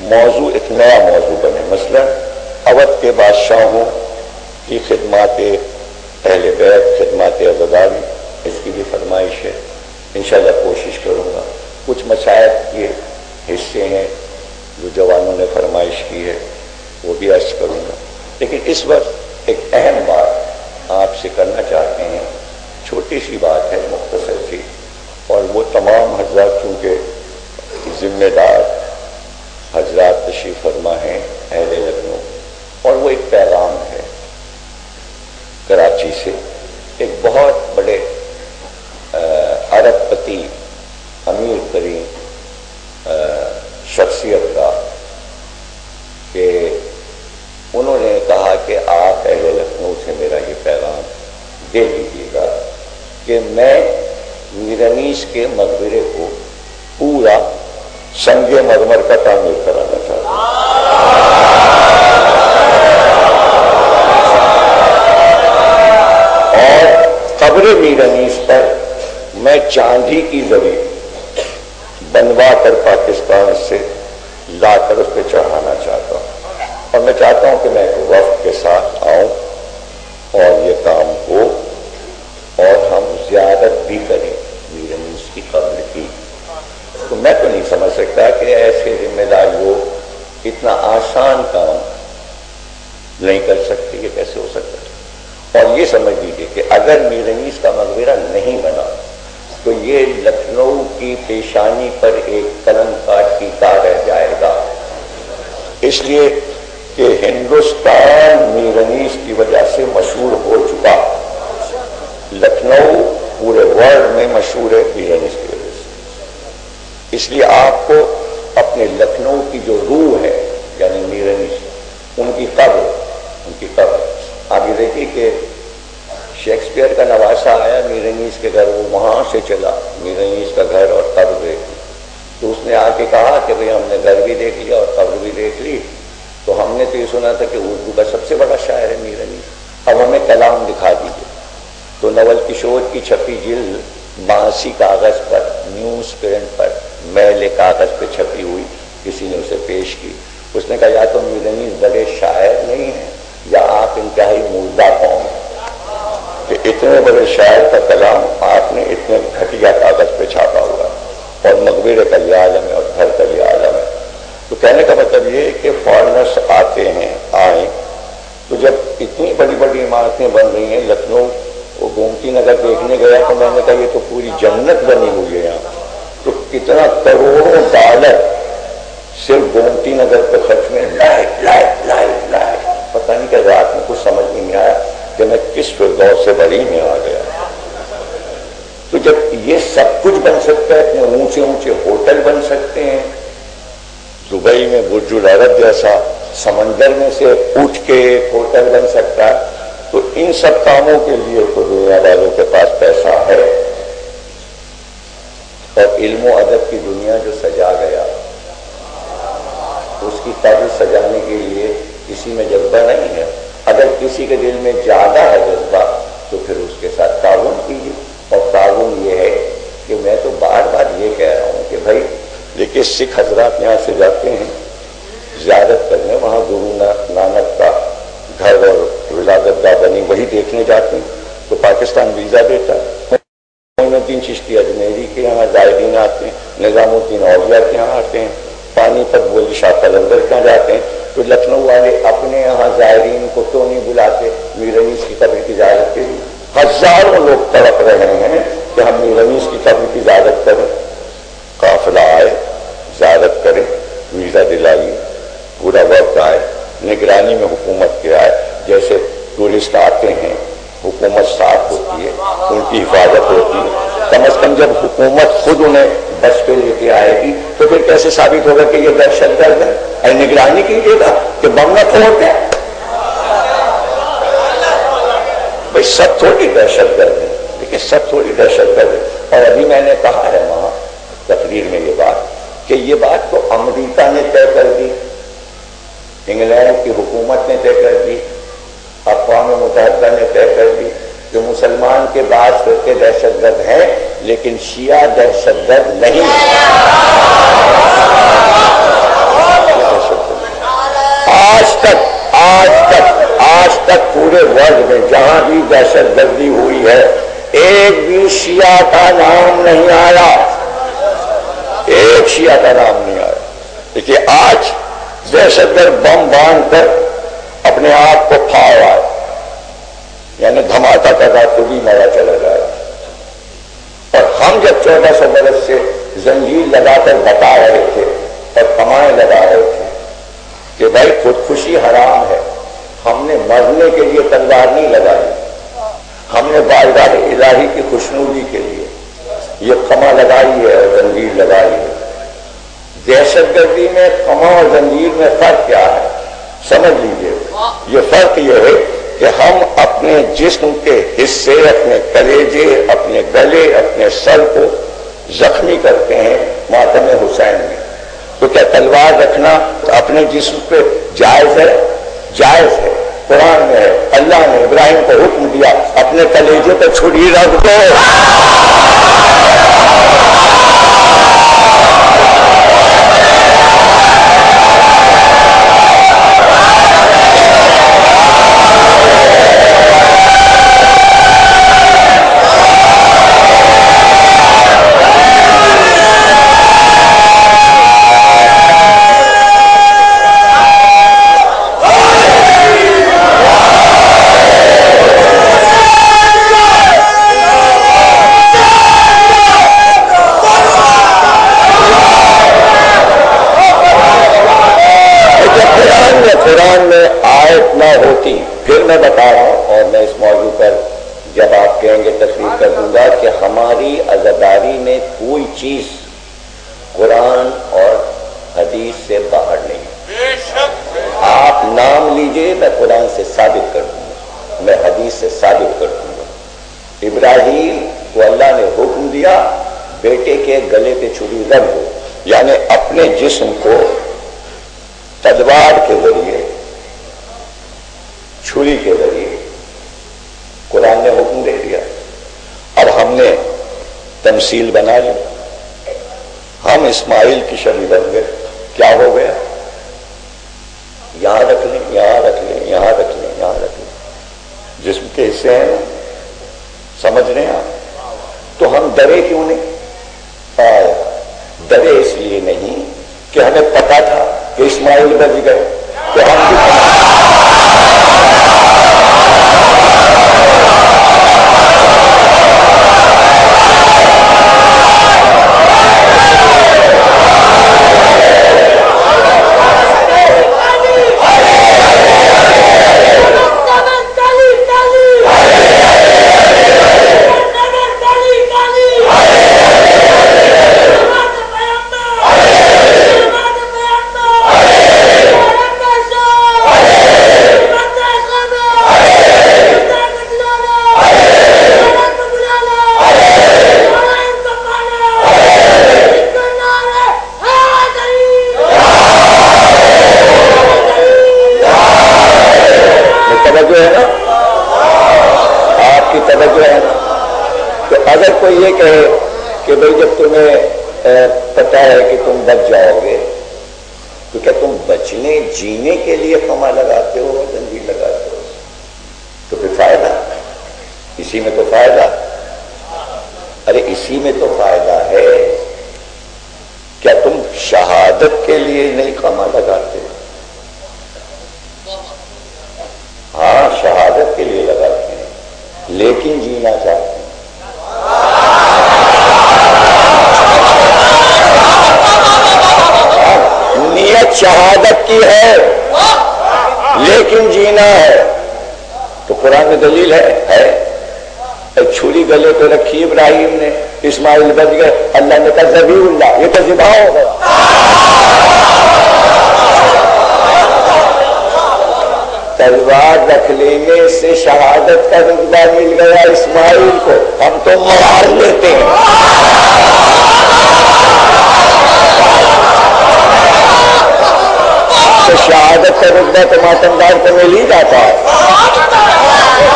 موضوع ایک نیا موضوع بنے، مثلا اودھ کے بادشاہوں کی خدمات اہل بیت، خدمات عزاداری، اس کی بھی فرمائش ہے، انشاءاللہ کوشش کروں گا۔ کچھ مشائخ کے حصے ہیں جو جوانوں نے فرمائش کی ہے، وہ بھی عرض کروں گا۔ لیکن اس وقت ایک اہم بات آپ سے کرنا چاہتے ہیں، چھوٹی سی بات ہے، مختصر سی، اور وہ تمام حضرات چونکہ ذمہ دار حضرات تشریف فرما ہیں اہل لکھنؤ، اور وہ ایک پیغام ہے کراچی سے، ایک بہت بڑے ارب پتی امیر ترین شخصیت کا، کہ انہوں نے کہا کہ آپ اہل لکھنؤ سے میرا یہ پیغام دے دیجیے گا کہ میں میر انیس کے مقبرے کو پورا سنگ مرمر کا تعمیر کرانا چاہتا ہوں، اور قبر میر انیس پر میں چاندی کی زری بنوا کر پاکستان سے لا کر اس پہ چڑھانا چاہتا ہوں، اور میں چاہتا ہوں کہ میں ایک وفد کے ساتھ آؤں اور یہ کام ہو، اور ہم زیارت بھی کریں میر انیس کی قبر کی۔ تو میں تو نہیں سمجھ سکتا کہ ایسے ذمہ دار لوگ اتنا آسان کام نہیں کر سکتے، یہ کیسے ہو سکتا ہے؟ اور یہ سمجھ لیجیے کہ اگر میر انیس کا مقبرہ نہیں بنا تو یہ لکھنؤ کی پیشانی پر ایک قلم کا ٹیکا رہ جائے گا، اس لیے کہ ہندوستان میر انیس کی وجہ سے مشہور ہو چکا، لکھنؤ پورے ورلڈ میں مشہور ہے میر انیس کی وجہ سے۔ اس لیے آپ کو اپنے لکھنؤ کی جو روح ہے یعنی میر انیس، ان کی قبر آپ یہ دیکھیے کہ شیکسپیئر کا نواسا آیا میر انیس کے گھر، وہ وہاں سے چلا میر انیس کا گھر اور قبر دیکھی، تو اس نے آ کے کہا کہ بھئی ہم نے گھر بھی دیکھ لیا اور قبر بھی دیکھ لی، تو ہم نے تو یہ سنا تھا کہ اردو کا سب سے بڑا شاعر ہے میر انیس، اب ہمیں کلام دکھا دیجیے۔ تو نول کشور کی چھپی جلد بانسی کاغذ پر، نیوز پرنٹ پر، میل کاغذ پہ چھپی ہوئی کسی نے اسے پیش کی، اس نے کہا یا تو میر انیس بڑے شاعر نہیں ہیں یا آپ انتہائی مردہ قوم ہیں کہ اتنے بڑے شاعر کا کلام آپ نے اتنے گھٹیا کاغذ پہ چھاپا ہوا، اور مقبرے کا یہ عالم ہے اور گھر کا یہ عالم ہے۔ تو کہنے کا مطلب یہ ہے کہ فارنرس آتے ہیں، آئیں، تو جب اتنی بڑی بڑی عمارتیں بن رہی ہیں، لکھنؤ وہ گومتی نگر دیکھنے گیا تو میں نے کہا یہ تو پوری جنت بنی ہوئی ہے یہاں، تو کتنا کروڑوں ڈالر صرف گومتی نگر پہ خرچ میں، لائٹ پتہ نہیں کہ رات میں کچھ سمجھ نہیں آیا کہ میں کس فردوس سے بری میں آ گیا۔ تو جب یہ سب کچھ بن سکتا ہے، اتنے اونچے اونچے ہوٹل بن سکتے ہیں، دبئی میں برج العرب جیسا سمندر میں سے اٹھ کے ایک ہوٹل بن سکتا ہے، تو ان سب کاموں کے لیے تو دنیا والوں کے پاس پیسہ ہے، اور علم و ادب کی دنیا جو سجا گیا اس کی قبر سجانے کے لیے کسی میں جذبہ نہیں ہے۔ اگر کسی کے دل میں زیادہ ہے جذبہ تو پھر اس کے ساتھ تعاون کیجیے، اور تعاون یہ ہے کہ میں تو بار بار یہ کہہ رہا ہوں کہ بھائی دیکھیے سکھ حضرات یہاں سے جاتے ہیں زیارت کرنے، وہاں گرو نانک کا گھر اور ولادت گاہ بنی، وہی دیکھنے جاتے ہیں، تو پاکستان ویزا دیتا ہے۔ معین الدین چشتی اجمیری کے یہاں زائرین آتے ہیں، نظام الدین اولیاء کے یہاں آتے ہیں، پانی پت ولی شاہ قلندر کے یہاں جاتے ہیں، تو لکھنؤ والے اپنے یہاں زائرین کو کیوں نہیں بلاتے میر انیس کی قبر کی زیارت کے لیے؟ ہزاروں لوگ تڑپ رہے ہیں کہ ہم میر انیس کی قبر کی زیارت کریں، قافلہ آئے، زیارت کریں، ویزا دلائیے، پورا وقت آئے، نگرانی میں حکومت کے آئے، جیسے ٹورسٹ آتے ہیں حکومت صاف ہوتی ہے، ان کی حفاظت ہوتی ہے، کم از کم جب حکومت خود انہیں بس پہ لے کے آئے گی تو پھر کیسے ثابت ہوگا کہ یہ دہشت گرد ہے؟ اور نگرانی کیجیے گا کہ بم نہ پھوڑ دیں۔ بھائی سب تھوڑی دہشت گرد ہے، لیکن سب تھوڑی دہشت گرد ہے۔ اور ابھی میں نے کہا ہے وہاں تقریر میں یہ بات کہ یہ بات تو امریکہ نے طے کر دی، انگلینڈ کی حکومت نے طے کر دی، اقوام متحدہ نے طے کر دی کہ مسلمان کے بعض فرقے دہشت گرد ہیں لیکن شیعہ دہشت گرد نہیں۔ آج تک پورے ورلڈ میں جہاں بھی دہشت گردی ہوئی ہے ایک بھی شیعہ کا نام نہیں آیا، ایک شیعہ کا نام نہیں آیا. دیکھیے آج دہشت گرد بم باندھ کر اپنے آپ کو پھاڑا ہے، یعنی دھماکہ کرا تو بھی نیا چلا جائے. اور ہم جب 1400 برس سے زنجیر لگا کر بتا رہے تھے اور کمائیں لگا رہے تھے کہ بھائی خودکشی حرام ہے، ہم نے مرنے کے لیے تلوار نہیں لگائی، ہم نے بارگاہ الہی کی خوشنودی کے لیے یہ کما لگائی ہے اور زنجیر لگائی ہے. دہشت گردی میں کما اور زنجیر میں فرق کیا ہے سمجھ لیجیے. یہ فرق یہ ہے کہ ہم اپنے جسم کے حصے، اپنے کلیجے، اپنے گلے، اپنے سر کو زخمی کرتے ہیں ماتم حسین میں. تو کیا تلوار رکھنا اپنے جسم پہ جائز ہے؟ جائز ہے، قرآن میں ہے. اللہ نے ابراہیم کو حکم دیا اپنے کلیجے پہ چھری رکھ دو. میں بتا رہا ہوں اور میں اس موضوع پر جب آپ کہیں گے تشریح کر دوں گا کہ ہماری عزاداری میں کوئی چیز قرآن اور حدیث سے باہر نہیں. آپ نام لیجئے، میں قرآن سے ثابت کر دوں گا، میں حدیث سے ثابت کر دوں گا. ابراہیم کو اللہ نے حکم دیا بیٹے کے گلے پہ چھری رکھ دو، یعنی اپنے جسم کو تلوار کے ذریعے، چھری کے ذریعے قرآن نے حکم دے دیا. اب ہم نے تمثیل بنا لی، ہم اسماعیل کی شبیہ بن گئے. کیا ہو گیا؟ یہاں رکھ لیں، یہاں رکھ لیں، یہاں رکھ لیں، یہاں رکھ لیں. جسم کے حصے ہیں، سمجھ رہے ہیں آپ؟ تو ہم ڈرے کیوں نہیں؟ ڈرے اس لیے نہیں کہ ہمیں پتا تھا کہ اسماعیل بچ گئے تو ہم بھی یہ کہے کہ بھئی جب تمہیں پتا ہے کہ تم بچ جاؤ گے تو کیا تم بچنے جینے کے لیے خما لگاتے ہو، زنجیر لگاتے ہو؟ تو پھر فائدہ اسی میں تو فائدہ، ارے اسی میں تو فائدہ ہے. کیا تم شہادت کے لیے نہیں خما لگاتے؟ ہاں شہادت کے لیے لگاتے ہیں لیکن جینا چاہتے ہیں. نیت شہادت کی ہے لیکن جینا ہے. تو قرآن میں دلیل ہے. چھری گلے پہ رکھی ابراہیم نے، اسماعیل بچ گئے، اللہ نے کہا ذبیح اللہ، یہ تو ذبح ہو گیا. تلوار رکھ لینے سے شہادت کا رتبہ مل گیا اسماعیل کو، ہم تو مار لیتے ہیں. تو شہادت کا رتبہ تو ماتمدار کو مل ہی جاتا ہے،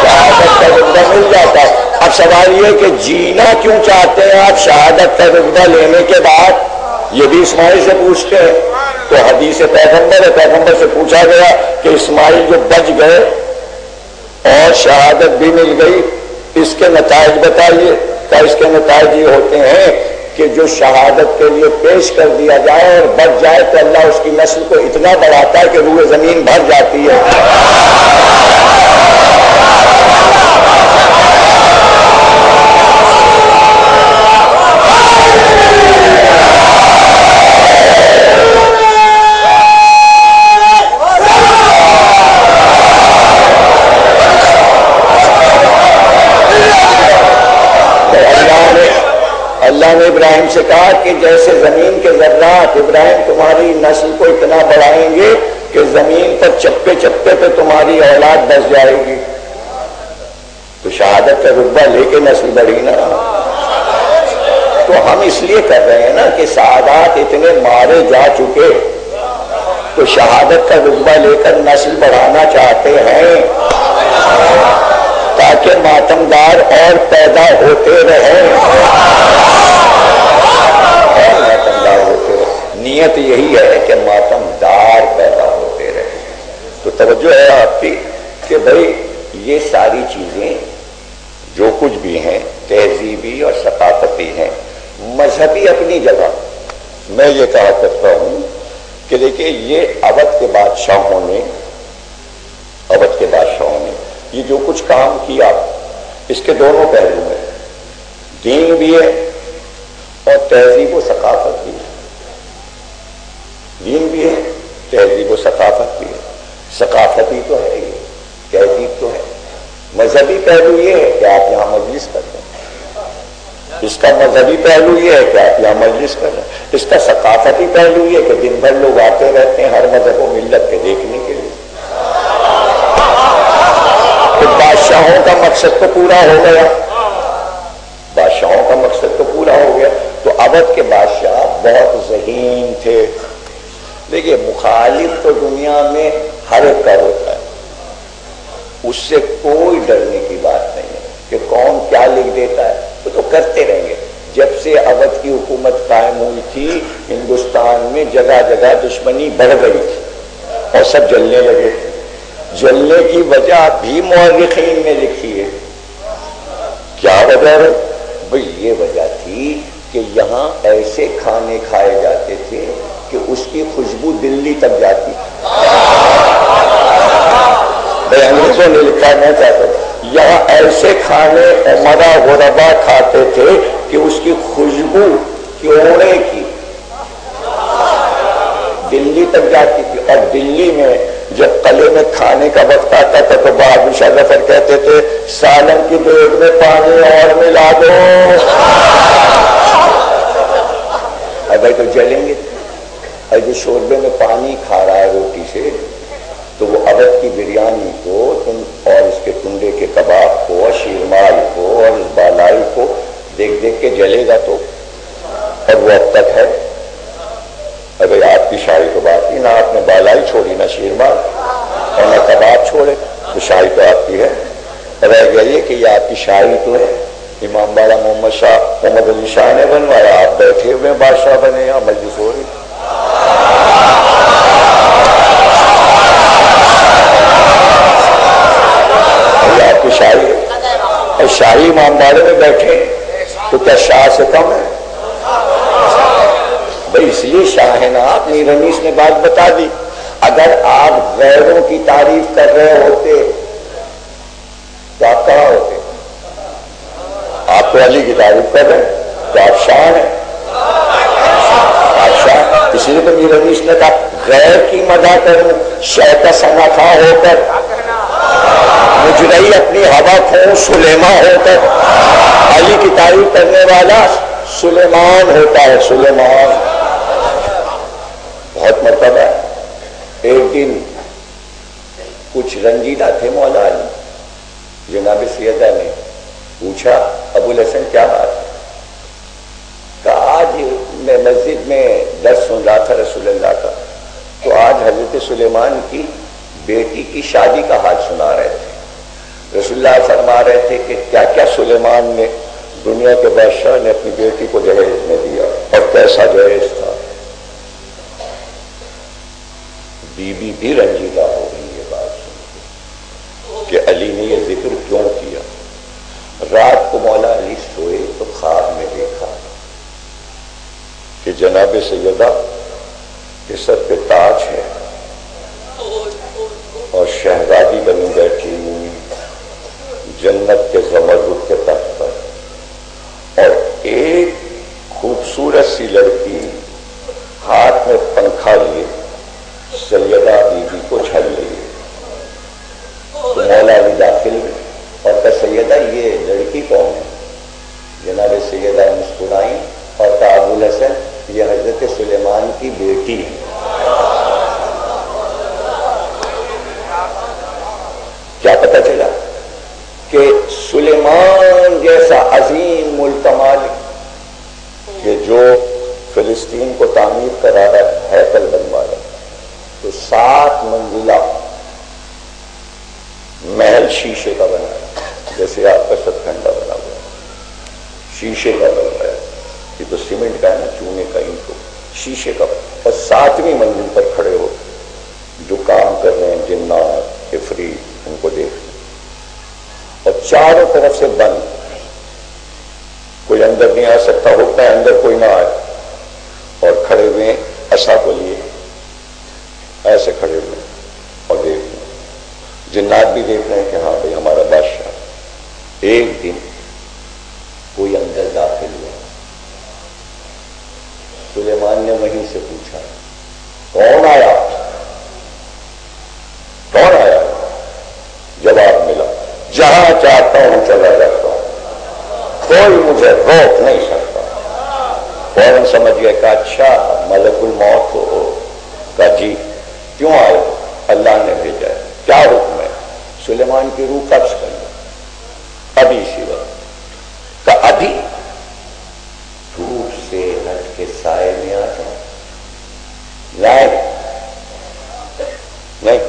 شہادت کا رتبہ مل جاتا ہے. اب سوال یہ کہ جینا کیوں چاہتے ہیں آپ شہادت کا رتبہ لینے کے بعد؟ یہ بھی اسماعیل سے پوچھتے ہیں. تو حدیث پیغمبر ہے، پیغمبر سے پوچھا گیا کہ اسماعیل جو بچ گئے اور شہادت بھی مل گئی، اس کے نتائج بتائیے۔ کیا اس کے نتائج یہ ہوتے ہیں کہ جو شہادت کے لیے پیش کر دیا جائے اور بچ جائے تو اللہ اس کی نسل کو اتنا بڑھاتا ہے کہ روح زمین بھر جاتی ہے۔ اللہ نے ابراہیم سے کہا کہ جیسے زمین کے ذرات ابراہیم تمہاری نسل کو اتنا بڑھائیں گے کہ زمین پر چپے چپے پہ تمہاری اولاد بس جائے گی، تو شہادت کا رتبہ لے کے نسل بڑھی نا۔ تو ہم اس لیے کر رہے ہیں نا کہ سعادات اتنے مارے جا چکے، تو شہادت کا رتبہ لے کر نسل بڑھانا چاہتے ہیں تاکہ ماتمدار اور پیدا ہوتے رہیں۔ نیت یہی ہے کہ ماتمدار پیدا ہوتے رہے۔ تو توجہ ہے آپ کی کہ بھئی یہ ساری چیزیں جو کچھ بھی ہیں تہذیبی اور ثقافتی ہیں، مذہبی اپنی جگہ۔ میں یہ کہا کرتا ہوں کہ دیکھیے یہ اودھ کے بادشاہوں نے یہ جو کچھ کام کیا، اس کے دونوں پہلو ہیں، دین بھی ہے اور تہذیب و ثقافت بھی ہے۔ دین بھی ہے، تہذیب و ثقافت بھی ہے۔ ثقافتی تو ہے یہ، تہذیب تو ہے۔ مذہبی پہلو یہ ہے کہ آپ یہاں مجلس کرتے ہیں، اس کا مذہبی پہلو یہ ہے کہ آپ یہاں مجلس کر رہے ہیں، اس کا ثقافتی پہلو یہ ہے کہ دن بھر لوگ آتے رہتے ہیں ہر مذہب و ملت کے دیکھنے کے لیے۔ تو بادشاہوں کا مقصد تو پورا ہو گیا، بادشاہوں کا مقصد تو پورا ہو گیا۔ تو اودھ کے بادشاہ بہت ذہین تھے۔ دیکھیے مخالف تو دنیا میں ہر ایک کا ہوتا ہے، اس سے کوئی ڈرنے کی بات نہیں ہے کہ کون کیا لکھ دیتا ہے، وہ تو کرتے رہیں گے۔ جب سے اودھ کی حکومت قائم ہوئی تھی ہندوستان میں جگہ جگہ دشمنی بڑھ گئی تھی اور سب جلنے لگے تھے۔ جلنے کی وجہ بھی مورخین نے لکھی ہے۔ کیا وجہ ہے؟ بھئی یہ وجہ تھی کہ یہاں ایسے کھانے کھائے جاتے تھے کہ اس کی خوشبو دلی تک جاتی۔ میں انگریزوں نے لکھا میں چاہتا ہوں، یہاں ایسے کھانے عمرہ غربا کھاتے تھے کہ اس کی خوشبو کیوڑے کی دلی تک جاتی تھی۔ اور دلی میں جب قلعے میں کھانے کا وقت آتا تھا تو بہادر شاہ ظفر کہتے تھے سالن کی دیگ میں پانی اور ملا دو۔ بھائی تو جلیں گے، جو شوربے میں پانی کھا رہا ہے روٹی سے، تو وہ اودھ کی بریانی کو تم اور اس کے ٹنڈے کے کباب کو، شیرمال کو اور اس بالائی کو دیکھ دیکھ کے جلے گا تو، اور وہ اب تک ہے۔ ارے آپ کی شاہی تو بات ہی نہ، آپ نے بالائی چھوڑی نہ شیرمال اور نہ کباب چھوڑے، تو شاہی تو آپ کی ہے۔ رہ گیا یہ کہ یہ آپ کی شاہی تو ہے، امام باڑا محمد علی شاہ نے بنوایا، آپ بیٹھے ہوئے بادشاہ بنے، یہاں مجلس ہو رہی۔ آپ کی شاہی اور شاہی امام باڑے میں بیٹھے تو کیا شاہ سے کم ہے؟ بھئی اس لیے شاہ ہے نا آپ۔ میر انیس نے بات بتا دی، اگر آپ غیروں کی تعریف کر رہے ہوتے تو آپ کہاں ہوتے؟ آپ تو علی کی تعریف کر رہے ہیں تو آپ شاہ ہیں، آپ شاہ۔ اس لیے تو میر انیس نے کہا غیر کی مدح کروں شہ کا ثنا خواہ ہو کر، مجرئی اپنی ہوا کھوں سلیمان ہو کر۔ علی کی تعریف کرنے والا سلیمان ہوتا ہے، سلیمان۔ بہت مرتبہ ایک دن کچھ رنجیدہ تھے مولا علی، جناب سیدہ نے پوچھا ابو الحسن کیا بات ہے؟ کہا آج میں مسجد میں درس سن رہا تھا رسول اللہ کا، تو آج حضرت سلیمان کی بیٹی کی شادی کا حال سنا رہے تھے۔ رسول اللہ فرما رہے تھے کہ کیا کیا سلیمان نے دنیا کے بادشاہ نے اپنی بیٹی کو جہیز میں دیا اور کیسا جہیز تھا۔ بی بھی رنجیدہ ہو گئی یہ بات سن کے کہ علی نے یہ ذکر کیوں کیا. رات کو مولا علی سوئے تو خواب میں دیکھا کہ جناب سیدہ کے سر پہ تاج ہے اور شہزادی بنی بیٹھی ہوئی جنت کے زمرد کے تخت پر، اور ایک خوبصورت سی لڑکی ہاتھ میں پنکھا لیے سیدہ بی بی کو چھل لیے. تو مولا علی داخل ہوئے اور کہا سیدہ یہ لڑکی کون ہے؟ جناب سیدہ مسکرائیں اور کہا ابو الحسن یہ حضرت سلیمان کی بیٹی ہے. کیا پتہ چلا کہ سلیمان جیسا عظیم ملک کہ جو فلسطین کو تعمیر کرا رہا ہے، ہیکل بنوا رہا ہے، تو 7 منزلہ محل شیشے کا بنا ہے، جیسے آپ کا ستکھنڈا بنا ہوا ہے شیشے کا بنا ہے. یہ تو سیمنٹ کا ہے نا، چونے کا، ان کو شیشے کا. اور 7ویں منزل پر کھڑے ہو جو کام کر رہے ہیں جنات عفریت، ان کو دیکھ لیں، اور چاروں طرف سے بند، کوئی اندر نہیں آ سکتا، حکم ہے اندر کوئی نہ آئے. اور کھڑے ہوئے عصا کو لیے ایسے کھڑے ہوئے اور دیکھ رہے ہیں. جنات بھی دیکھ رہے ہیں کہ ہاں بھائی ہمارا بادشاہ. ایک دن کوئی اندر داخل ہوا. سلیمان نے وہیں سے پوچھا کون آیا؟ کون آیا؟ جواب ملا جہاں چاہتا ہوں چلا جاتا ہوں، کوئی مجھے روک نہیں سکتا. فوراً سمجھ گیا کہ اچھا ملک الموت ہو. کہا جی کیوں آئے؟ اللہ نے بھیجا ہے. کیا حکم ہے؟ سلیمان کی روح قبض کر لو ابھی اسی وقت. کہا ابھی؟ دھوپ سے ہٹ کے سائے میں آ جاؤ. نہیں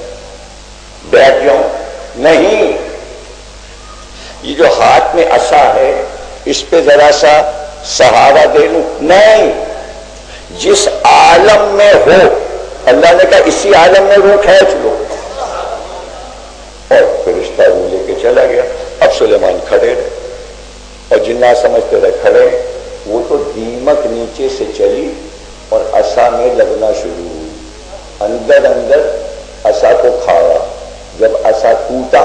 بیٹھ جاؤں. نہیں، یہ جو ہاتھ میں عصا ہے اس پہ ذرا سا سہارا دے لوں. نہیں، جس عالم میں ہو اللہ نے کہا اسی عالم میں روح کھینچ لو. اور فرشتہ روح لے کے چلا گیا. اب سلیمان کھڑے رہے اور جنات سمجھتے رہے کھڑے. وہ تو دیمک نیچے سے چلی اور عصا میں لگنا شروع ہوئی. اندر اندر عصا کو کھایا. جب عصا ٹوٹا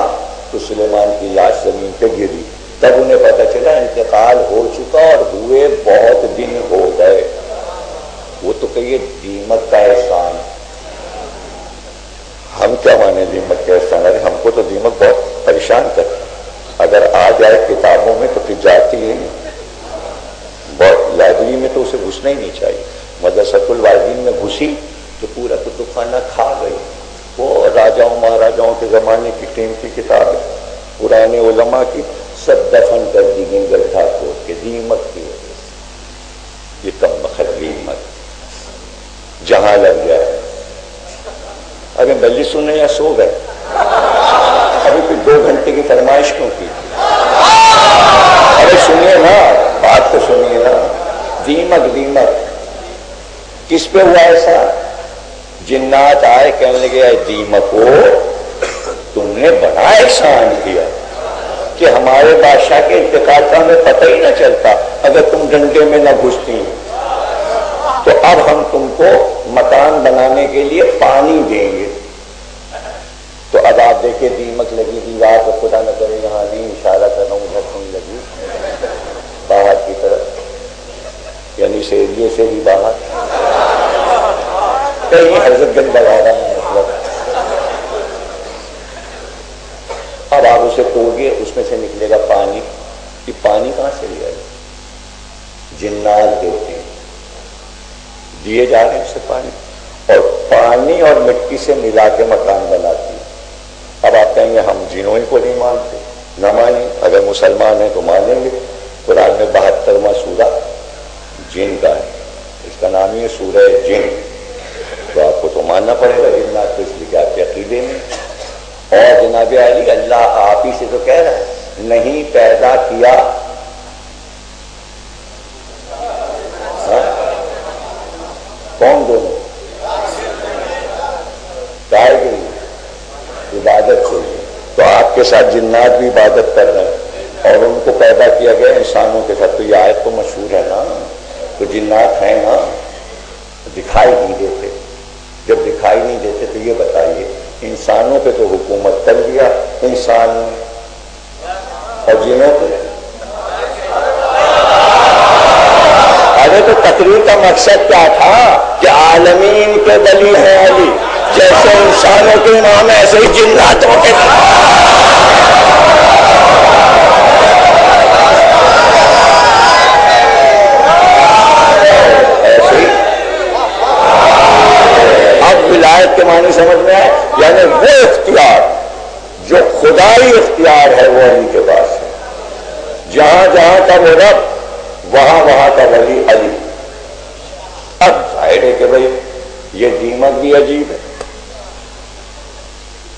تو سلیمان کی لاش زمین پہ گری. تب انہیں پتہ چلا انتقال ہو چکا اور ہوئے بہت دن ہو گئے. وہ تو کہیے دیمک کا احسان. ہم کیا مانے دیمک کا احسان؟ ارے ہم کو تو دیمک بہت پریشان کرتا. اگر آ جائے کتابوں میں تو پھر جاتی ہے لائبریری میں تو اسے گھسنا ہی نہیں چاہیے. مدرسۃ الوالدین میں گھسی تو پورا کتب خانہ کھا گئی. وہ راجاؤں مہاراجاؤں کے زمانے کی قیمتی کتاب ہے، پرانے علماء کی، سب دفن کر دی گئی گڈھا کھود کے دیمک کی وجہ سے. یہ کم بخت دیمک جہاں لگ جائے. ابھی بلی سننے یا سو گئے؟ ابھی پھر 2 گھنٹے کی فرمائش کیوں کی؟ ارے سنیے نا، بات تو سنیے نا. دیمک کس پہ ہوا ایسا؟ جنات آئے کہنے لگے اے دیمک ہو، تم نے بڑا احسان کیا کہ ہمارے بادشاہ کے انتقال کا ہمیں پتہ ہی نہ چلتا اگر تم ڈنڈے میں نہ گھستی. تو اب ہم تم کو مکان بنانے کے لیے پانی دیں گے. تو اب آپ دیکھیں دیمک لگی دیوار کو، خدا نہ کرے یہاں نہیں اشارہ کر رہا ہوں، ادھر نہیں لگی باہر کی طرف، یعنی اس ایریے سے بھی باہر کہیں حضرت گنج لگا رہا ہے. مطلب اب آپ اسے توڑیے، اس میں سے نکلے گا پانی. یہ پانی کہاں سے لیا جائے؟ جنات دیتے ہیں، دیے جا رہے ہیں اسے پانی، اور پانی اور مٹی سے ملا کے مکان بناتی ہے. اب آپ کہیں گے ہم جنوں کو نہیں مانتے. نہ مانیں، اگر مسلمان ہیں تو مانیں گے. قرآن میں 72واں سورہ جن کا ہے، اس کا نام ہی ہے سورہ جن. تو آپ کو تو ماننا پڑے گا جنات کو، اس لیے کہ آپ کے عقیدے میں. اور جناب علی اللہ آپ ہی سے تو کہہ رہا ہے نہیں پیدا کیا. کون دونوں؟ کے ساتھ جنات بھی عبادت کر رہے ہیں اور ان کو پیدا کیا گیا انسانوں کے ساتھ. تو یہ آیت تو مشہور ہے نا. تو جنات ہیں نا, دکھائی نہیں دیتے. جب دکھائی نہیں دیتے تو یہ بتائیے انسانوں پہ تو حکومت کر لیا انسان اور جنوں پہ. ارے تو تقریر کا مقصد کیا تھا کہ عالمین کے ولی ہیں علی, جیسے انسانوں کے امام ایسے ہی جناتوں کے ایسے ہی. اب ولایت کے معنی سمجھ میں آئے, یعنی وہ اختیار جو خدائی اختیار ہے وہ علی کے پاس ہے. جہاں جہاں کا وہ رب وہاں وہاں کا ولی علی. اب ظاہر ہے کہ بھائی یہ دیمک بھی عجیب ہے,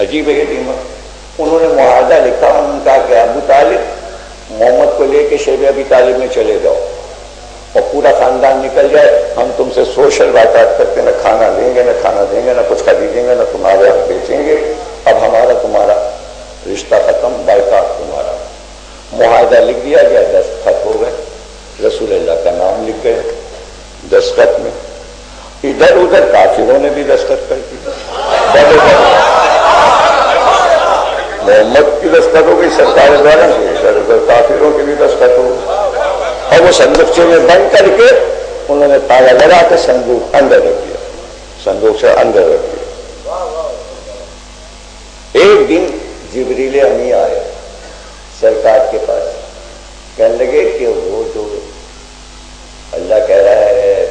عجیب ہے یہ دیمک. انہوں نے معاہدہ لکھا, انہوں نے کہا کہ ابو طالب محمد کو لے کے شیب ابی طالب میں چلے جاؤ اور پورا خاندان نکل جائے, ہم تم سے سوشل باتیں کرتے, نہ کھانا دیں گے نہ کھانا دیں گے نہ کچھ خریدیں گے نہ تمہارے حق بیچیں گے. اب ہمارا تمہارا رشتہ ختم, بائیکاٹ تمہارا. معاہدہ لکھ دیا گیا, دستخط ہو گئے, رسول اللہ کا نام لکھ گئے دستخط میں. ادھر ادھر کافروں نے بھی دستخط کر دی. محمد کی دستخط ہو گئی سرکار دوارا, ادھر کافروں کی بھی دستخط ہو گئی. اور وہ صندوقچے میں بند کر کے انہوں نے تالا لگا کے صندوق اندر رکھ دیا, صندوق سے اندر رکھ دیا. ایک دن جبریل امی آئے سرکار کے پاس, کہنے لگے کہ وہ جو اللہ کہہ رہا ہے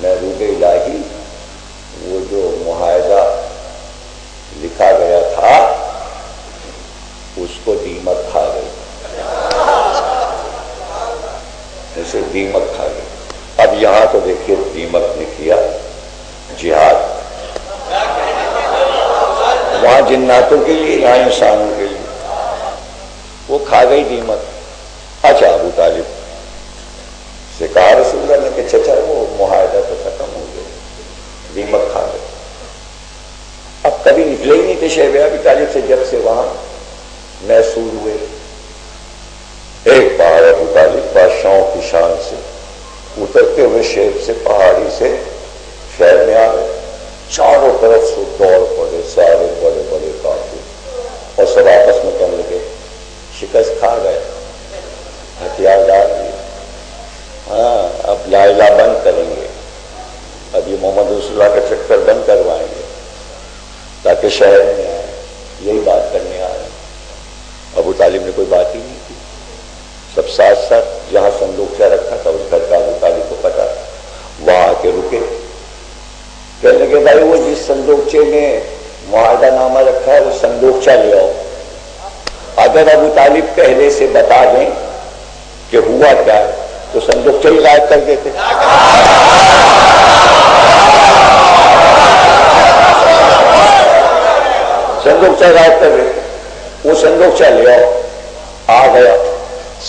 محبوب الہی, وہ جو معاہدہ لکھا گیا تھا اس کو دیمک کھا گئی, اسے دیمک کھا گئی. اب یہاں تو دیکھیے دیمک نے کیا جہاد, وہاں جناتوں کے لیے یہاں انسانوں کے لیے, وہ کھا گئی دیمک. اچھا ابو طالب سے کہا رسول اللہ نے کہ چچا وہ معاہدہ تو ختم ہو گیا, دیمک کھا گئی. اب کبھی نکلے ہی نہیں تھے شیب ابی طالب سے جب سے وہاں محسور ہوئے. ایک بار ابو طالب بادشاہوں کی شان سے اترتے ہوئے شیب سے پہاڑی سے شہر میں آ گئے. چاروں طرف سے دوڑ پڑے سارے بڑے بڑے کافر اور سب آپس میں کہنے لگے شکست کھا گئے, ہتھیار ڈال دیے, ہاں اب لا الہ بند کریں گے, اب یہ محمد رسول اللہ کا چکر بند کروائیں گے تاکہ شہر میں آئے, یہی بات کرنے آ رہے ہیں. ابو طالب نے کوئی بات ہی نہیں کی, سب ساتھ ساتھ جہاں صندوقچہ رکھا تھا اس گھر کا ابو طالب کو پتا, وہاں آ کے رکے. کہنے لگے بھائی وہ جس صندوقچے میں معاہدہ نامہ رکھا ہے وہ صندوقچہ لے آؤ. اگر ابو طالب پہلے سے بتا دیں کہ ہوا کیا ہے تو صندوقچہ ہی غائب کر دیتے. صندوقچہ غائب کر دیتے. وہ صندوقچہ لے آؤ. آ گیا,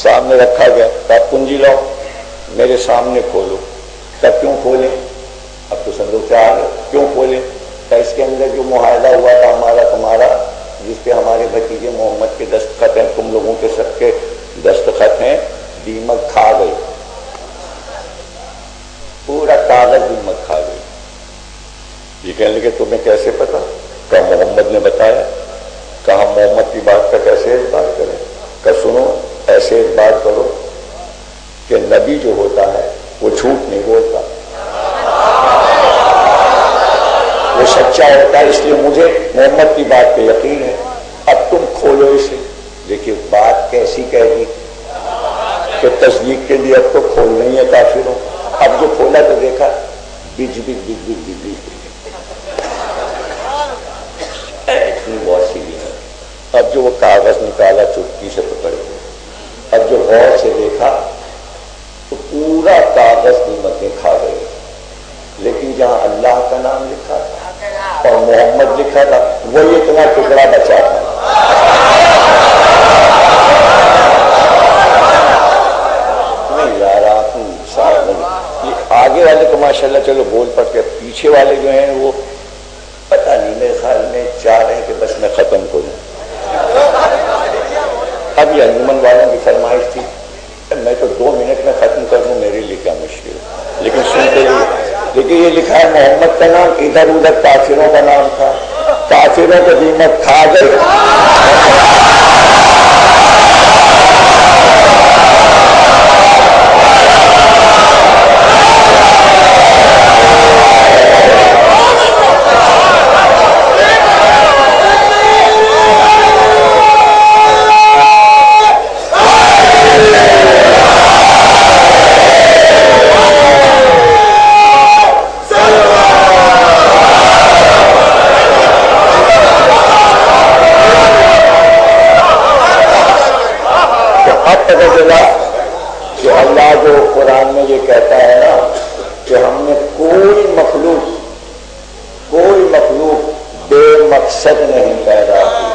سامنے رکھا گیا, کہا کنجی لاؤ میرے سامنے کھولو. تب کیوں کھولیں, اب تو صندوقچہ آ گیا, کیوں کھولیں؟ کہ اس کے اندر جو معاہدہ ہوا تھا ہمارا تمہارا, جس پہ ہمارے بھتیجے محمد کے دستخط ہیں, تم لوگوں کے سب کے دستخط ہیں, دیمک کھا گئی, پورا کاغذ دیمک کھا گئی. یہ کہنے لگے تمہیں کیسے پتا؟ کہا محمد نے بتایا. کہا محمد کی بات کا کیسے اعتبار کریں؟ کہ سنو ایسے اعتبار کرو کہ نبی جو ہوتا ہے وہ جھوٹ نہیں بولتا, وہ سچا ہوتا ہے, اس لیے مجھے محمد کی بات پہ یقین ہے. اب تم کھولو اسے. دیکھیے بات کیسی کہہ دی کہ تصدیق کے لیے اب تو کھولنا ہی ہے کافروں. اب جو کھولا تو دیکھا بج بج بج بج بج بج اتنی واسی بھی ہے. اب جو وہ کاغذ نکالا چٹکی سے پکڑ کے, اب جو غور سے دیکھا تو پورا کاغذ دیمکیں کھا گئے. لیکن جہاں اللہ کا نام لکھا تھا اور محمد لکھا تھا وہی اتنا ٹکڑا بچا تھا. نہیں یار آپ یہ آگے والے تو ماشاءاللہ چلو بول پڑتے, پیچھے والے جو ہیں وہ پتہ نہیں, میرے خیال میں چاہ رہے ہیں کہ بس میں ختم کروں. ادھر ادھر کافروں کا نام تھا، کافروں کو دیمک کھا گئے. کہ اللہ جو قرآن میں یہ کہتا ہے نا کہ ہم نے کوئی مخلوق بے مقصد نہیں پیدا کی،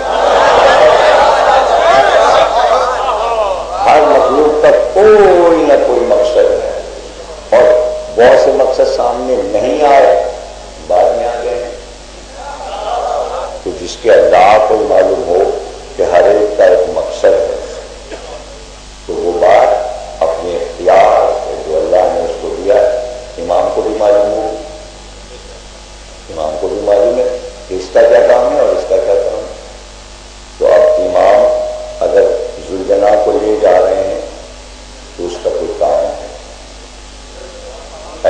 ہر مخلوق کا کوئی نہ کوئی مقصد ہے، اور بہت سے مقصد سامنے نہیں آئے، بعد میں آ گئے. تو جس کے اللہ کو معلوم ہو کہ ہر ایک کا ایک مقصد ہے، تو وہ بات اپنے اختیار سے جو اللہ نے اس کو دیا. امام کو بھی معلوم ہو، امام کو بھی معلوم ہے کہ اس کا کیا کام ہے اور اس کا کیا کام ہے. تو اب امام اگر ذوالجناح کو لے جا رہے ہیں تو اس کا کوئی کام ہے،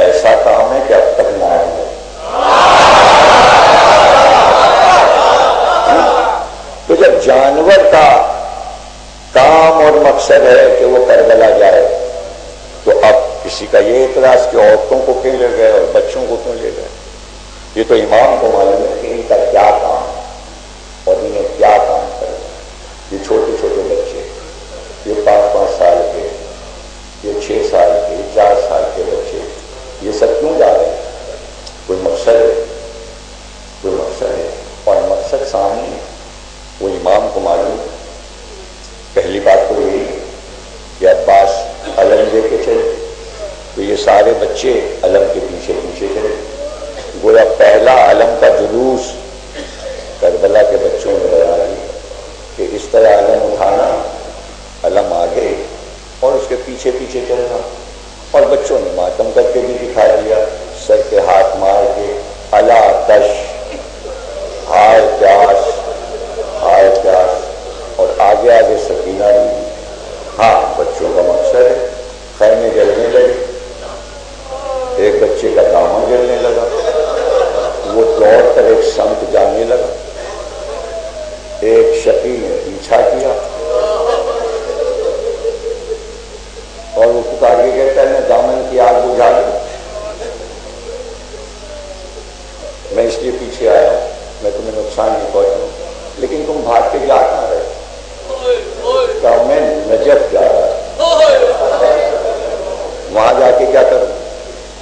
ایسا کام ہے کہ اب تک نہ ہے. تو جب جانور کا کام اور مقصد ہے کہ وہ کربلا جائے، تو اب کسی کا یہ اعتراض کہ عورتوں کو کیوں لے گئے اور بچوں کو کیوں لے گئے. یہ تو امام کو معلوم ہے کہ ان کا کیا کام ہے اور انہیں کیا کام کرے. یہ چھوٹے چھوٹے بچے، یہ 5-5 سال کے، یہ 6 سال کے، 4 سال کے بچے، یہ سب کیوں جا رہے ہیں؟ کوئی مقصد ہے، کوئی مقصد ہے، اور مقصد سامنے ہے، وہ امام کو معلوم ہے. پہلی بات تو یہی ہے کہ عباس علم لے کے چلے تو یہ سارے بچے علم کے پیچھے پیچھے چلے. گویا پہلا علم کا جلوس کربلا کے بچوں نے بنا دی کہ اس طرح علم اٹھانا، علم آگے اور اس کے پیچھے پیچھے چلنا. اور بچوں نے ماتم کر کے بھی دکھا دیا، سر کے ہاتھ مار کے، الا تش، ہائے پیاس، ہائے پیاس، اور آگے آگے سکینہ بھی. ہاں بچوں کا مقصد ہے. خیمے جلنے لگے، ایک بچے کا دامن جلنے لگا، وہ دوڑ کر ایک سمت جانے لگا، ایک شقی نے پیچھا کیا اور وہ پکار کے کہتا ہے میں دامن کی آگ بجھا دوں. میں اس لیے پیچھے آیا ہوں میں تمہیں نقصان نہیں پہنچاؤں، لیکن تم بھاگ کے جا کہاں رہے؟ کہ میں نجف جا رہا وہاں جا کے کیا کروں؟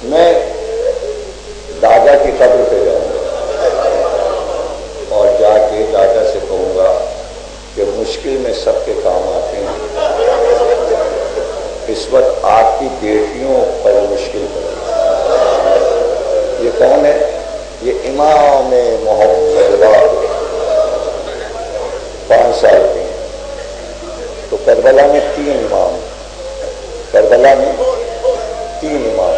میں دادا کی قبر پہ جاؤں گا اور جا کے دادا سے کہوں گا کہ مشکل میں سب کے کام آتے ہیں، اس وقت آپ کی بیٹیوں پر مشکل پڑی. یہ کون ہے؟ یہ امام محمد 5 سال کے. تو کربلا میں 3 امام، کربلا میں 3 امام،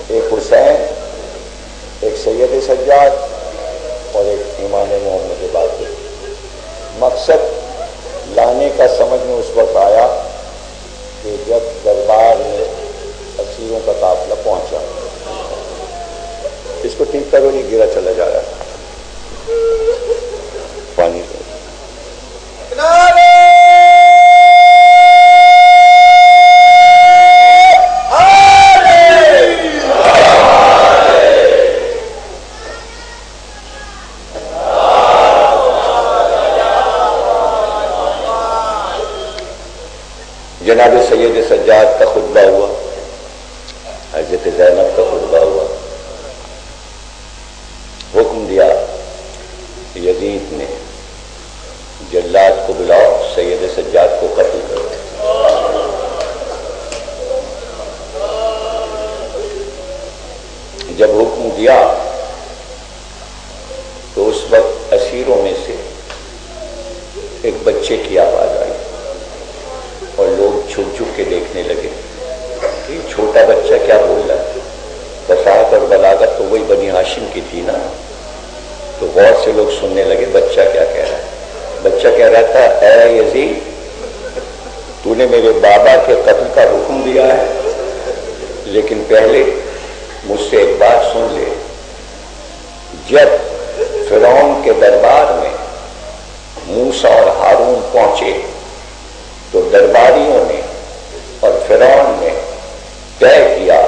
ایک حسین، ایک سید سجاد اور ایک امام محمد باقر. مقصد لانے کا سمجھ میں اس وقت آیا کہ جب دربار میں اسیروں کا قافلہ پہنچا. اس کو ٹھیک کرو، یہ گرا چلا جا رہا ہے پانی کو. جناب سید سجاد کا خطبہ ہوا، حضرت زینب کا خطبہ ہوا. حکم دیا یزید نے جلاد کو بلاؤ، سید سجاد کو قتل کرو. جب حکم دیا تو اس وقت اسیروں میں سے ایک بچے کی آواز آئی اور لوگ چھپ چھپ کے دیکھنے لگے کہ چھوٹا بچہ کیا بول رہا ہے. فصاحت اور بلاغت تو وہی بنی ہاشم ریشم کی تھی نا، تو غور سے لوگ سننے لگے بچہ کیا کہہ رہا ہے۔ بچہ کہہ رہا تھا اے یزید، تو نے میرے بابا کے قتل کا حکم دیا ہے، لیکن پہلے مجھ سے ایک بات سن لے۔ جب فرعون کے دربار میں موسیٰ اور ہارون پہنچے تو درباریوں نے اور فرعون نے طے کیا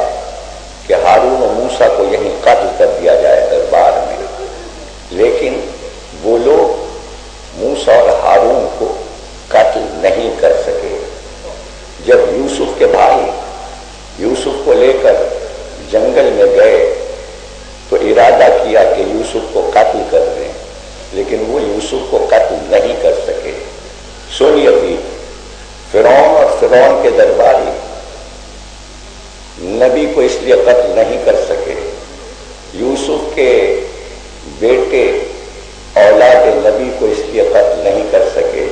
کہ ہارون و موسیٰ کو یہیں قتل کر دیا جائے دربار میں، لیکن وہ لوگ موسیٰ اور ہارون کو قتل نہیں کر سکے۔ جب یوسف کے بھائی یوسف کو لے کر جنگل میں گئے تو ارادہ کیا کہ یوسف کو قتل کر دیں، لیکن وہ یوسف کو قتل نہیں کر سکے۔ سنیے بھی، فرعون اور فرعون کے درباری نبی کو اس لیے قتل نہیں کر سکے، یوسف کے بیٹے اولاد نبی کو اس لیے قتل نہیں کر سکے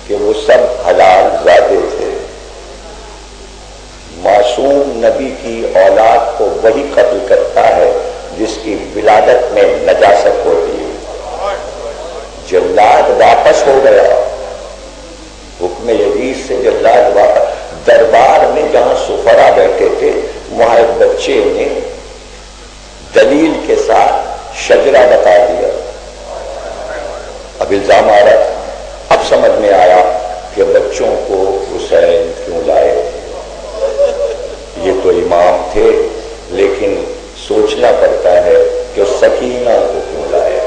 کہ وہ سب حلال زادے تھے۔ معصوم نبی کی اولاد کو وہی قتل کرتا ہے جس کی ولادت میں نجاست ہوتی ہے۔ جلاد واپس ہو گیا، حکم یزید سے جلاد واپس۔ دربار میں جہاں سفرا بیٹھے تھے وہاں ایک بچے نے دلیل کے ساتھ شجرہ بتا دیا۔ اب الزام آ رہا تھا، اب سمجھ میں آیا کہ بچوں کو حسین کیوں لائے۔ یہ تو امام تھے، لیکن سوچنا پڑتا ہے کہ سکینہ کو کیوں لائے،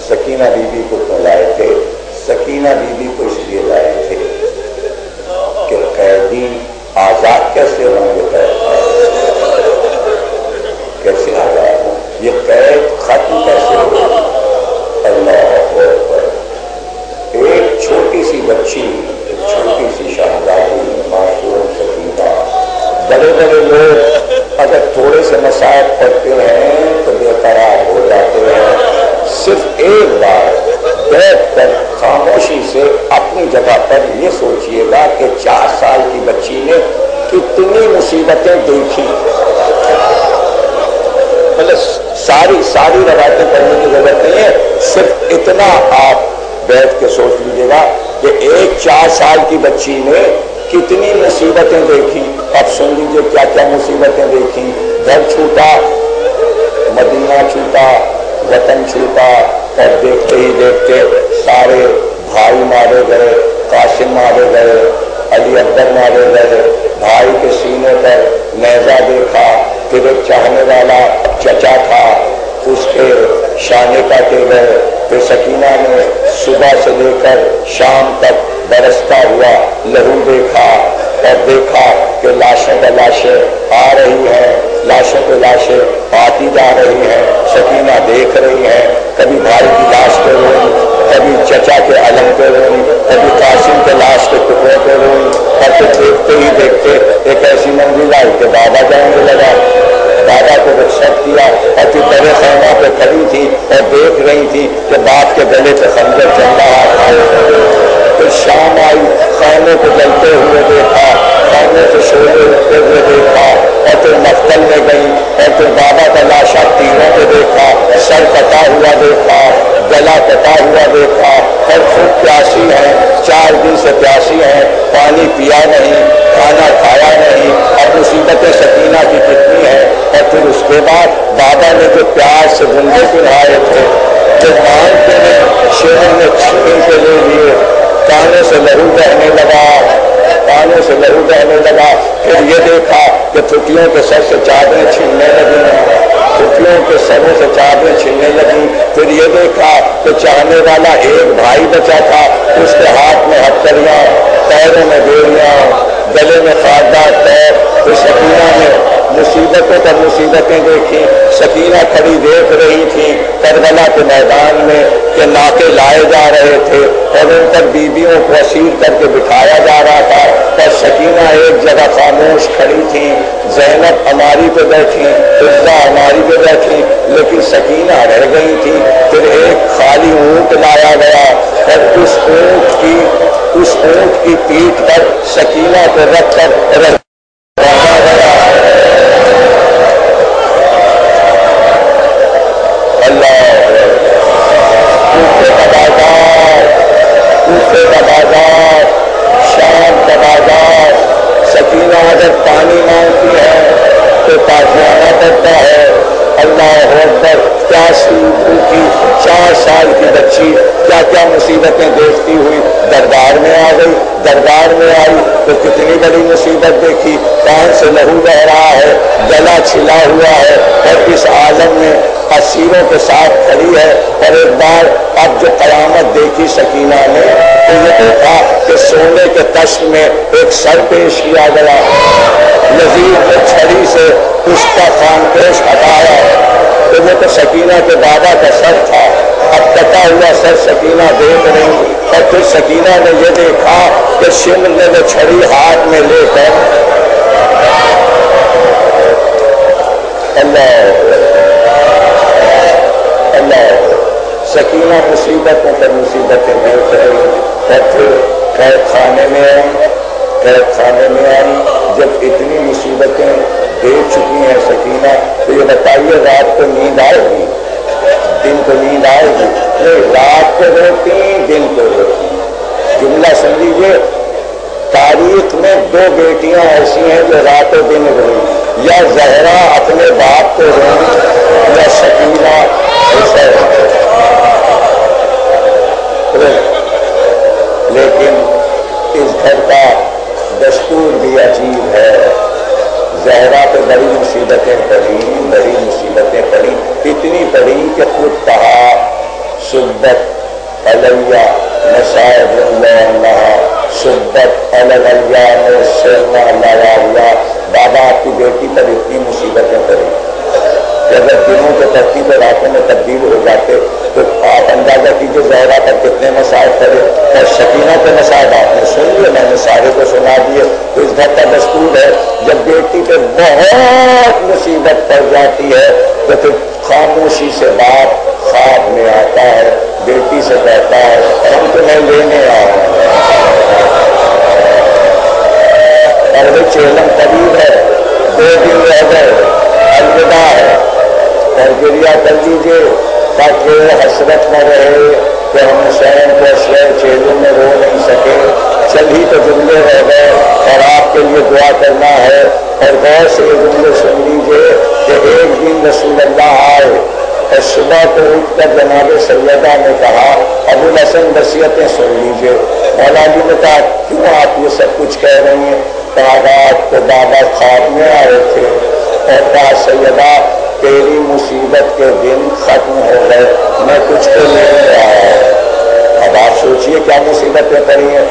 سکینہ بی بی کو کیوں لائے تھے۔ سکینہ بی بی کو اس لیے لائے تھے کہ قیدی آزاد کیسے ہوں گے، کیسے آزاد ہوں، یہ قید ختم کیسے ہو۔ اللہ اکبر۔ ایک چھوٹی سی بچی، چھوٹی سی شہزادی معصوم سکینہ، بڑے بڑے لوگ اگر تھوڑے سے مسائل پڑھتے ہیں تو بے قرار ہو جاتے ہیں۔ صرف ایک بار بیٹھ کر خاموشی سے اپنی جگہ پر یہ سوچئے گا کہ 4 سال کی بچی نے کتنی مصیبتیں دیکھی۔ مطلب ساری روایتیں پڑھنے کی ضرورت نہیں ہے، صرف اتنا آپ بیٹھ کے سوچ لیجیے گا کہ ایک 4 سال کی بچی نے کتنی مصیبتیں دیکھی۔ اب سن لیجیے کیا کیا مصیبتیں دیکھی۔ گھر چھوٹا، مدینہ چھوٹا، وطن چھوٹا، اور دیکھتے ہی دیکھتے سارے بھائی مارے گئے، قاسم مارے گئے، علی اکبر مارے گئے، بھائی کے سینے پر نیزہ دیکھا، پھر ایک چاہنے والا چچا تھا اس کے شانے کاٹے گئے، پھر سکینہ نے صبح سے لے کر شام تک برستا ہوا لہو دیکھا، اور دیکھا کہ لاشیں پہ لاشیں آ رہی ہیں، لاشوں پہ لاشیں آتی جا رہی ہیں۔ سکینہ دیکھ رہی ہیں، کبھی بھائی کی لاش پہ روئی، کبھی چچا کے علم پہ روئی، کبھی قاسم کے لاش کے ٹکڑے پہ روئی، اور پھر دیکھتے ہی دیکھتے ایک ایسی منزل آئی کہ بابا جانے لگا۔ بابا کو رخصت کیا اور پھر بڑے خیمہ پہ کھڑی تھی اور دیکھ رہی تھی کہ باپ کے گلے پہ خنجر چل رہا تھا۔ پھر شام آئی، خیمے کو جلتے ہوئے دیکھا، خیمے سے شعلے اٹھتے ہوئے دیکھا، اور پھر مقتل میں گئی اور پھر بابا کا لاشا تیروں پہ دیکھا، سر کٹا ہوا دیکھا، گلا کٹا ہوا دیکھا، اور خود پیاسی ہے، 4 دن سے پیاسی ہے، پانی پیا نہیں، کھانا کھایا نہیں، اور مصیبتیں سکینہ کی کتنی ہے۔ اور پھر اس کے بعد بابا نے جو پیاس سے گنگے پہنائے تھے، جو مانگتے نے شہر نے چھین کے لے لیے، کانوں سے لہو بہنے لگا، کانوں سے لہو بہنے لگا۔ پھر یہ دیکھا کہ پھٹیوں کے سر سے چادریں چھیننے لگی، پھٹیوں کے سروں سے چادریں چھیننے لگی۔ پھر یہ دیکھا کہ چاہنے والا ایک بھائی بچا تھا، اس کے ہاتھ میں ہتھکڑیاں، پیروں میں بیڑیاں، گلے میں خاردار پیر۔ پھر سکینہ نے مصیبتوں پر مصیبتیں دیکھی۔ سکینہ کھڑی دیکھ رہی تھی کربلا کے میدان میں کہ ناکے لائے جا رہے تھے اور ان پر بیویوں کو اسیر کر کے بٹھایا جا رہا تھا، اور سکینہ ایک جگہ خاموش کھڑی تھی۔ زینب ہماری پہ بیٹھی، عزہ ہماری پہ بیٹھی، لیکن سکینہ رہ گئی تھی۔ پھر ایک خالی اونٹ لایا گیا اور اس اونٹ کی پیٹھ پر سکینہ کو رکھ کر رکھا گیا۔ صفے کا بازار، شام کا بازار، سکینہ اگر پانی مانگتی ہے تو تاجیانہ کرتا ہے، اللہ اکبر، پیاسی بھوکی 4 سال کی بچی کیا کیا مصیبتیں دیکھتی ہوئی دربار میں آ گئی، دربار میں آئی تو کتنی بڑی مصیبت دیکھی، کان سے لہو بہ رہا ہے، گلا چھلا ہوا ہے، اور اس عالم میں اسیروں کے ساتھ کھڑی ہے، اور ایک بار اب جو قیامت دیکھی سکینہ نے تو یہ دیکھا کہ سونے کے تشت میں ایک سر پیش کیا گیا، یزید نے چھڑی سے اس کا خانپوش ہٹایا تو وہ تو سکینہ کے دادا کا سر تھا، اب کٹا ہوا سر سکینہ دیکھ رہی، اور پھر سکینہ نے یہ دیکھا کہ شمر نے وہ چھڑی ہاتھ میں لے کر اللہ سکینہ مصیبتوں پر مصیبتیں دیکھ رہی، اور پھر قید خانے میں آئی، قید خانے میں آئی جب اتنی مصیبتیں دیکھ چکی ہیں سکینہ تو یہ بتائیے رات کو نیند آئے گی؟ دن کو نیند آئے گی؟ نہیں، رات کو روتی دن کو روتی۔ جملہ سمجھیے، تاریخ میں 2 بیٹیاں ایسی ہیں جو رات و دن روئی، یا زہرا اپنے باپ کو روئی یا سکینہ حسین۔ لیکن اس گھر کا دستور بھی عجیب ہے، زہرا پہ بڑی مصیبتیں پڑی، بڑی مصیبتیں پڑی، اتنی پڑی کہ خود کہا سبت علیہ مصائب اللہ، سبت علیہ سرنا اللہ، بابا آپ کی بیٹی پر اتنی مصیبتیں پڑی کہ اگر دنوں کے ترتیب راتوں میں تبدیل ہو جاتے تو آپ اندازہ کیجیے زہرا پر کتنے مصائب پڑے، اور سکینہ کے مصائب آپ نے سن لیے، میں نے سارے کو سنا دیے۔ تو اس گھر کا دستور ہے جب بیٹی پہ بہت مصیبت پڑ جاتی ہے تو پھر خاموشی سے باپ خواب میں آتا ہے، بیٹی سے کہتا ہے ہم تمہیں لینے آئے ہیں، اور وہ چیلم قریب ہے، 2 دن رہ گئے، الوداع ہے، اور گریہ کر لیجیے تاکہ حسرت نہ رہے کہ ہم حسین کو اسلحے چیلوں میں رو نہیں سکے، چل ہی تو جملے رہ گئے، اور آپ کے لیے دعا کرنا ہے، اور غور سے یہ جملے سن لیجیے کہ ایک دن رسول اللہ آئے اور صبح کو اٹھ کر جناب سیدہ نے کہا ابو الحسن وصیتیں سن لیجیے، مولا علی نے کہا کیوں آپ یہ سب کچھ کہہ رہی ہیں؟ کہا رات کو بابا خواب میں آئے تھے اور کہا سیدہ تیری مصیبت کے دن ختم ہو گئے، میں کچھ تو نہیں آیا۔ اب آپ سوچئے کیا مصیبتیں پڑی ہیں،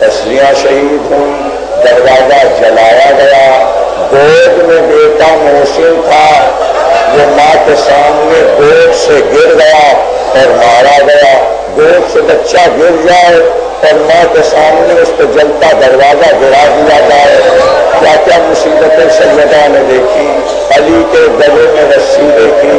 تسلیاں شہید ہوئی، دروازہ جلایا گیا، گود میں بیٹا محسن تھا، وہ ماں کے سامنے گود سے گر گیا اور مارا گیا، گود سے بچہ گر جائے اور ماں کے سامنے اس کو جلتا دروازہ گرا دیا جائے، کیا کیا مصیبتیں سیدہ نے دیکھی، علی کے گلے میں رسی دیکھی،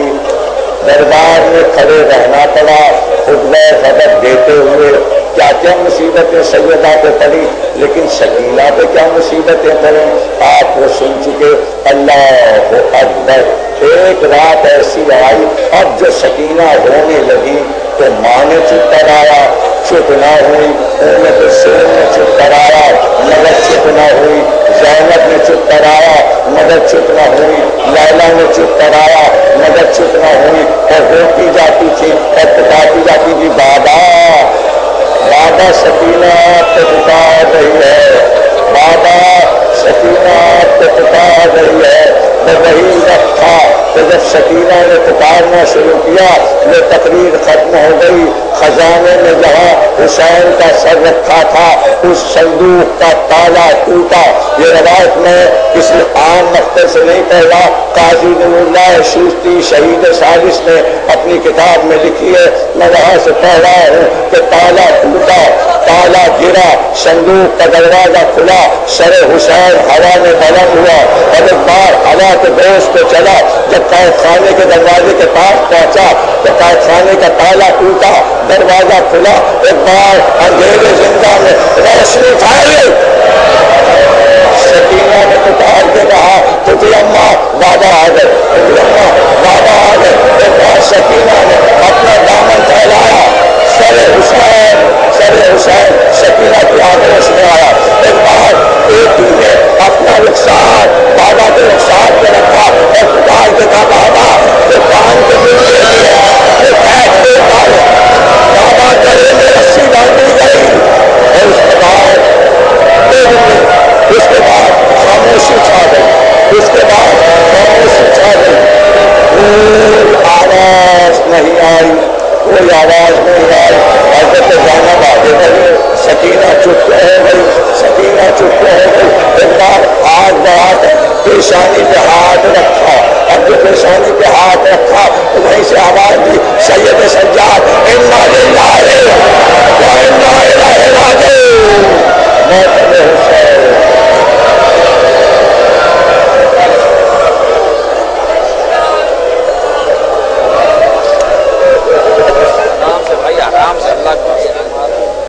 دربار میں کھڑے رہنا پڑا خطبہ غضب دیتے ہوئے، کیا کیا مصیبتیں سیدہ پہ پڑی، لیکن سکینہ پہ کیا مصیبتیں پڑی آپ وہ سن چکے۔ اللہ اکبر، ایک رات ایسی آئی اب جو سکینہ ہونے لگی تو ماں نے چپ کرایا، چپ نہ ہوئی، سین نے چپ کرایا مگر چپ نہ ہوئی، زینب نے چپ کرایا مگر چپ نہ ہوئی، لیلا نے چپ کرایا مگر چپ نہ ہوئی، اور روتی جاتی تھی اور پکارتی جاتی تھی بابا بابا سکینہ تو پکار رہی ہے، بابا سکینہ تو پکار رہی ہے۔ وہی وقت تھا کہ جب سکینہ نے پکارنا شروع کیا وہ تقریر ختم ہو گئی، خزانے میں جہاں حسین کا سر رکھا تھا اس صندوق کا تالا ٹوٹا، یہ روایت میں کسی عام مقطع سے نہیں پہلا، قاضی نور اللہ شوستی شہید سالس نے اپنی کتاب میں لکھی ہے، میں وہاں سے پڑھ رہا ہوں کہ تالا ٹوٹا، تالا گرا، صندوق کا دروازہ کھلا، سر حسین ہوا میں بلند ہوا، اور ایک بار ہوا کے دوست کو چلا، جب قید خانے کے دروازے کے پاس پہنچا تو قید خانے کا تالا ٹوٹا، دروازہ کھلا، ایک بار اندھیرے زندہ میں روشنی پھیلی، سکینہ نے پکار کے کہا تجھے اماں بابا آ گئے، تجھے اماں بابا آ گئے، ایک بار سکینہ نے اپنا دامن پھیلایا، سر حسین کوئی آواز نہیں آئی. حضرت زینب آگے بڑھی, سکینہ چپ ہو گئی, سکینہ چپ ہو گئی. ایک بار ہاتھ بڑھا کر پیشانی پہ ہاتھ رکھا, اب جو پیشانی پہ ہاتھ رکھا تو وہیں سے آواز دی, سید